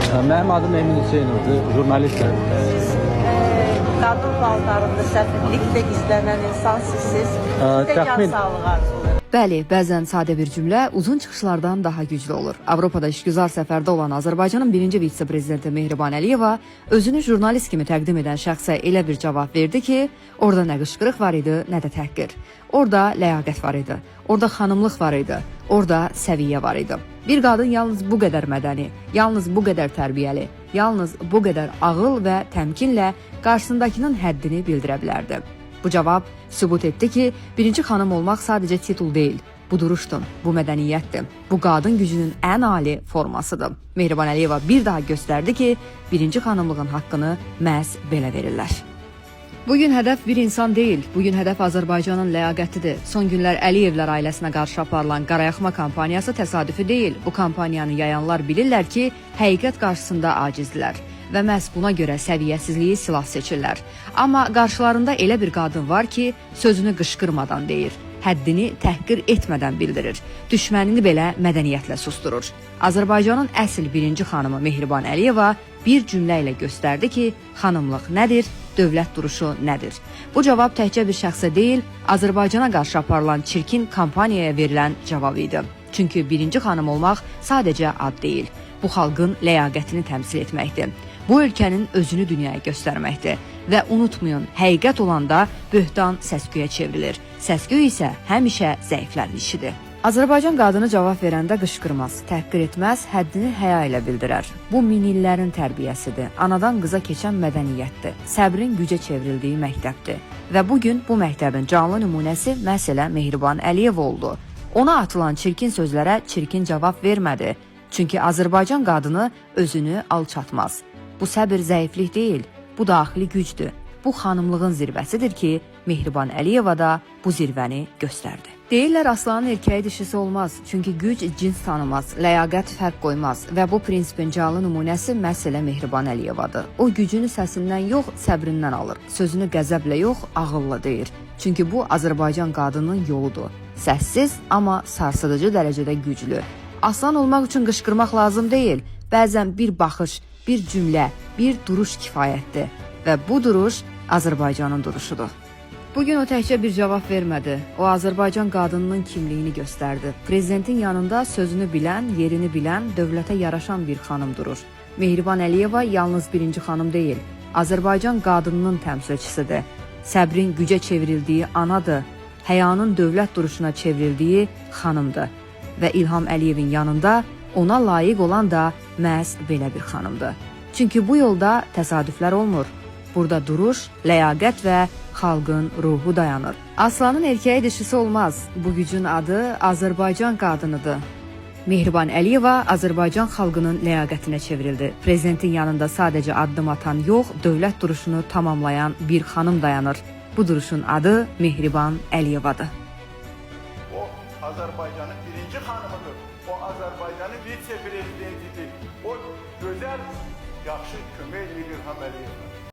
Mənim adım Emin Hüseynovdur, jurnalistəm. Siz qadın paltarında səfirliklə gizlənən insan sizsiz. Sizə can təxmin- sağlığı arzulayıram. Bəli, bəzən sadə bir cümlə uzun çıxışlardan daha güclü olur. Avropada işgüzar səfərdə olan Azərbaycanın birinci vitse-prezidenti Mehriban Əliyeva özünü jurnalist kimi təqdim edən şəxsə elə bir cavab verdi ki, orada nə qışqırıq var idi, nə də təhqir. Orada ləyaqət var idi, orada xanımlıq var idi, orada səviyyə var idi. Bir qadın yalnız bu qədər mədəni, yalnız bu qədər tərbiyəli, yalnız bu qədər ağıl və təmkinlə qarşısındakının həddini bildirə bilərdi. Bu cavab sübut etdi ki, birinci xanım olmaq sadəcə titul deyil, bu duruşdur, bu mədəniyyətdir, bu qadın gücünün ən ali formasıdır. Mehriban Əliyeva bir daha göstərdi ki, birinci xanımlığın haqqını məhz belə verirlər. Bugün hədəf bir insan deyil, bugün hədəf Azərbaycanın ləyaqətidir. Son günlər Əliyevlər ailəsinə qarşı aparılan qarayaxma kampaniyası təsadüfi deyil. Bu kampaniyanı yayanlar bilirlər ki, həqiqət qarşısında acizdirlər və məhz buna görə səviyyəsizliyi silah seçirlər. Amma qarşılarında elə bir qadın var ki, sözünü qışqırmadan deyir, həddini təhqir etmədən bildirir, düşmənini belə mədəniyyətlə susturur. Azərbaycanın əsl birinci xanımı Mehriban Əliyeva bir cümlə ilə göstərdi ki, xanımlıq nədir, dövlət duruşu nədir? Bu cavab təkcə bir şəxsə deyil, Azərbaycana qarşı aparılan çirkin kampaniyaya verilən cavab idi. Çünki birinci xanım olmaq sadəcə ad deyil, bu xalqın ləyaqətini təmsil etməkdir. Bu ölkənin özünü dünyaya göstərməkdir. Və unutmayın, həqiqət olanda böhtan səsküyə çevrilir. Səsküy isə həmişə zəiflərin işidir. Azərbaycan qadını cavab verəndə qışqırmaz, təhqir etməz, həddini həya ilə bildirər. Bu minillərin tərbiyəsidir, anadan qıza keçən mədəniyyətdir, səbrin gücə çevrildiyi məktəbdir. Və bugün bu məktəbin canlı nümunəsi məhz elə Mehriban Əliyev oldu. Ona atılan çirkin sözlərə çirkin cavab vermədi. Çünki Azərbaycan qadını özünü alçatmaz. Bu səbir zəiflik deyil, bu daxili gücdür. Bu xanımlığın zirvəsidir ki, Mehriban Əliyeva da bu zirvəni göstərdi. Deyirlər aslanın erkəyi dişisi olmaz, çünki güc cins tanımaz, ləyaqət fərq qoymaz və bu prinsipin canlı nümunəsi məhz elə Mehriban Əliyevadır. O gücünü səsindən yox, səbrindən alır, sözünü qəzəblə yox, ağılla deyir. Çünki bu Azərbaycan qadının yoludur. Səssiz, amma sarsıdıcı dərəcədə güclü. Aslan olmaq üçün qışqırmaq lazım deyil, bəzən bir baxış, bir cümlə, bir duruş kifayətdir və bu duruş Azərbaycanın duruşudur. Bugün o təkcə bir cavab vermədi, o Azərbaycan qadınının kimliyini göstərdi. Prezidentin yanında sözünü bilən, yerini bilən, dövlətə yaraşan bir xanım durur. Mehriban Əliyeva yalnız birinci xanım deyil, Azərbaycan qadınının təmsilçisidir. Səbrin gücə çevrildiyi anadır, həyanın dövlət duruşuna çevrildiyi xanımdır. Və İlham Əliyevin yanında ona layiq olan da məhz belə bir xanımdır. Çünki bu yolda təsadüflər olmur. Burada duruş, ləyaqət və xalqın ruhu dayanır. Aslanın erkəyi dişisi olmaz. Bu gücün adı Azərbaycan qadınıdır. Mehriban Əliyeva Azərbaycan xalqının ləyaqətinə çevrildi. Prezidentin yanında sadəcə addım atan yox, dövlət duruşunu tamamlayan bir xanım dayanır. Bu duruşun adı Mehriban Əliyevadır. O Azərbaycanın birinci xanımıdır. O Azərbaycanın vitse-prezidentidir. O gözəl, yaxşı kömək edir İlham Əliyeva.